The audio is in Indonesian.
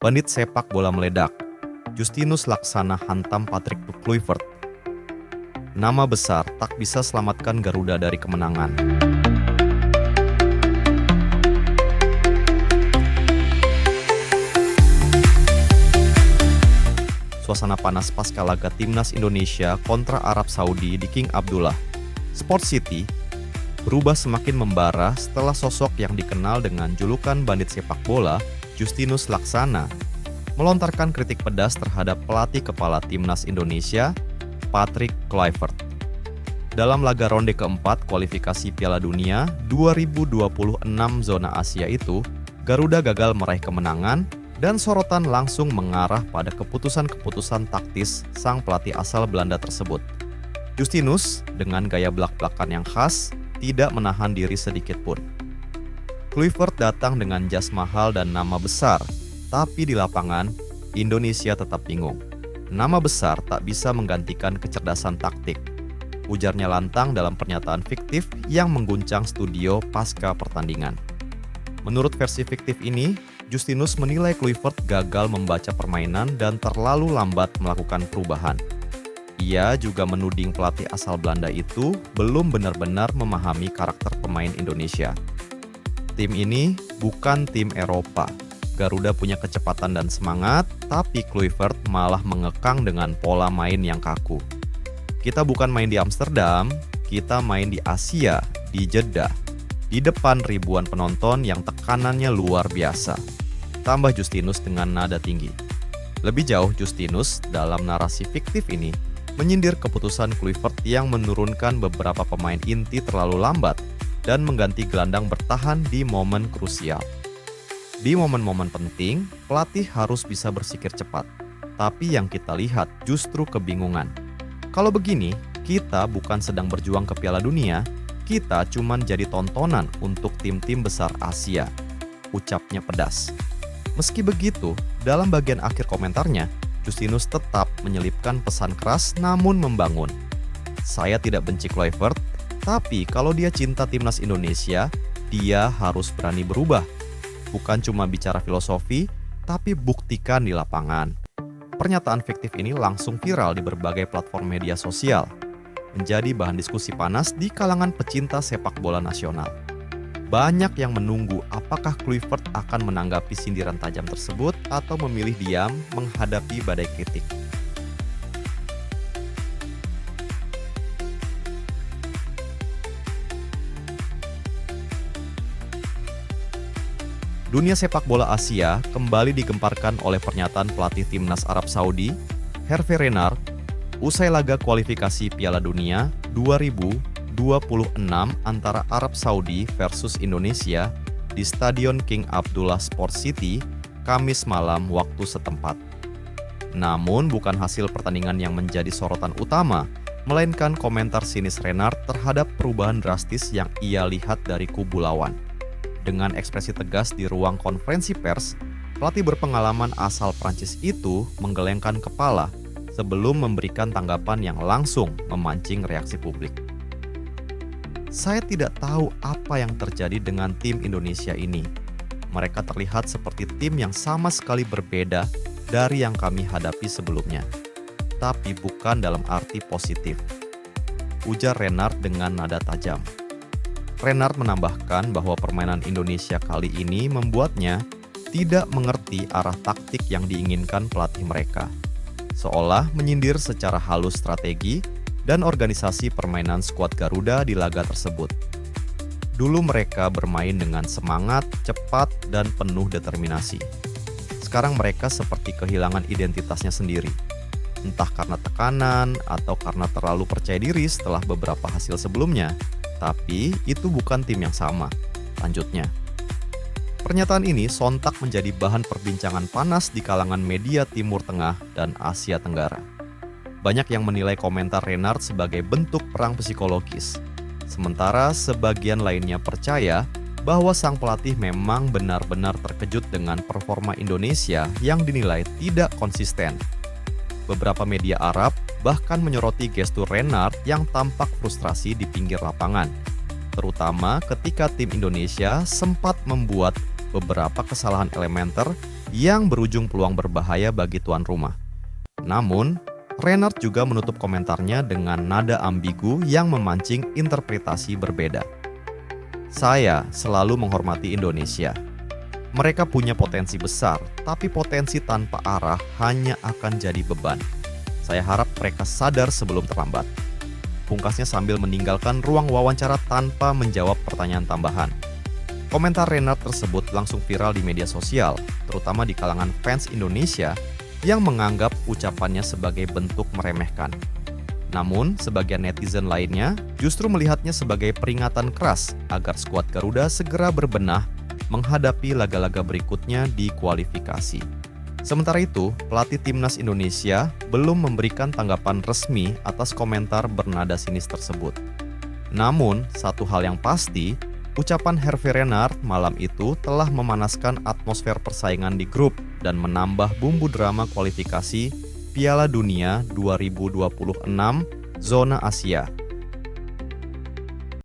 Bandit sepak bola meledak. Justinus Laksana hantam Patrick Kluivert. Nama besar tak bisa selamatkan Garuda dari kemenangan. Suasana panas pasca laga Timnas Indonesia kontra Arab Saudi di King Abdullah Sport City berubah semakin membara setelah sosok yang dikenal dengan julukan bandit sepak bola, Justinus Laksana, melontarkan kritik pedas terhadap pelatih kepala Timnas Indonesia, Patrick Kluivert. Dalam laga ronde keempat kualifikasi Piala Dunia 2026 zona Asia itu, Garuda gagal meraih kemenangan dan sorotan langsung mengarah pada keputusan-keputusan taktis sang pelatih asal Belanda tersebut. Justinus, dengan gaya belak-belakan yang khas, tidak menahan diri sedikit pun. Kluivert datang dengan jas mahal dan nama besar, tapi di lapangan, Indonesia tetap bingung. Nama besar tak bisa menggantikan kecerdasan taktik, ujarnya lantang dalam pernyataan fiktif yang mengguncang studio pasca pertandingan. Menurut versi fiktif ini, Justinus menilai Kluivert gagal membaca permainan dan terlalu lambat melakukan perubahan. Ia juga menuding pelatih asal Belanda itu belum benar-benar memahami karakter pemain Indonesia. Tim ini bukan tim Eropa. Garuda punya kecepatan dan semangat, tapi Kluivert malah mengekang dengan pola main yang kaku. Kita bukan main di Amsterdam, kita main di Asia, di Jeddah, di depan ribuan penonton yang tekanannya luar biasa. Tambah Justinus dengan nada tinggi. Lebih jauh, Justinus dalam narasi fiktif ini menyindir keputusan Kluivert yang menurunkan beberapa pemain inti terlalu lambat dan mengganti gelandang bertahan di momen krusial. Di momen-momen penting, pelatih harus bisa berpikir cepat. Tapi yang kita lihat justru kebingungan. Kalau begini, kita bukan sedang berjuang ke Piala Dunia, kita cuma jadi tontonan untuk tim-tim besar Asia, ucapnya pedas. Meski begitu, dalam bagian akhir komentarnya, Justinus tetap menyelipkan pesan keras namun membangun. Saya tidak benci Kluivert, tapi kalau dia cinta Timnas Indonesia, dia harus berani berubah. Bukan cuma bicara filosofi, tapi buktikan di lapangan. Pernyataan fiktif ini langsung viral di berbagai platform media sosial, menjadi bahan diskusi panas di kalangan pecinta sepak bola nasional. Banyak yang menunggu apakah Kluivert akan menanggapi sindiran tajam tersebut atau memilih diam menghadapi badai kritik. Dunia sepak bola Asia kembali digemparkan oleh pernyataan pelatih Timnas Arab Saudi, Hervé Renard, usai laga kualifikasi Piala Dunia 2026 antara Arab Saudi versus Indonesia di Stadion King Abdullah Sport City, Kamis malam waktu setempat. Namun bukan hasil pertandingan yang menjadi sorotan utama, melainkan komentar sinis Renard terhadap perubahan drastis yang ia lihat dari kubu lawan. Dengan ekspresi tegas di ruang konferensi pers, pelatih berpengalaman asal Prancis itu menggelengkan kepala sebelum memberikan tanggapan yang langsung memancing reaksi publik. Saya tidak tahu apa yang terjadi dengan tim Indonesia ini. Mereka terlihat seperti tim yang sama sekali berbeda dari yang kami hadapi sebelumnya. Tapi bukan dalam arti positif, ujar Renard dengan nada tajam. Renard menambahkan bahwa permainan Indonesia kali ini membuatnya tidak mengerti arah taktik yang diinginkan pelatih mereka, seolah menyindir secara halus strategi dan organisasi permainan skuad Garuda di laga tersebut. Dulu mereka bermain dengan semangat, cepat, dan penuh determinasi. Sekarang mereka seperti kehilangan identitasnya sendiri. Entah karena tekanan atau karena terlalu percaya diri setelah beberapa hasil sebelumnya. Tapi itu bukan tim yang sama, lanjutnya. Pernyataan ini sontak menjadi bahan perbincangan panas di kalangan media Timur Tengah dan Asia Tenggara. Banyak yang menilai komentar Renard sebagai bentuk perang psikologis. Sementara sebagian lainnya percaya bahwa sang pelatih memang benar-benar terkejut dengan performa Indonesia yang dinilai tidak konsisten. Beberapa media Arab bahkan menyoroti gestur Renard yang tampak frustrasi di pinggir lapangan, terutama ketika tim Indonesia sempat membuat beberapa kesalahan elementer yang berujung peluang berbahaya bagi tuan rumah. Namun, Reinhardt juga menutup komentarnya dengan nada ambigu yang memancing interpretasi berbeda. Saya selalu menghormati Indonesia. Mereka punya potensi besar, tapi potensi tanpa arah hanya akan jadi beban. Saya harap mereka sadar sebelum terlambat. Pungkasnya sambil meninggalkan ruang wawancara tanpa menjawab pertanyaan tambahan. Komentar Reinhardt tersebut langsung viral di media sosial, terutama di kalangan fans Indonesia yang menganggap ucapannya sebagai bentuk meremehkan. Namun, sebagian netizen lainnya justru melihatnya sebagai peringatan keras agar skuad Garuda segera berbenah menghadapi laga-laga berikutnya di kualifikasi. Sementara itu, pelatih timnas Indonesia belum memberikan tanggapan resmi atas komentar bernada sinis tersebut. Namun, satu hal yang pasti, ucapan Hervé Renard malam itu telah memanaskan atmosfer persaingan di grup dan menambah bumbu drama kualifikasi Piala Dunia 2026 zona Asia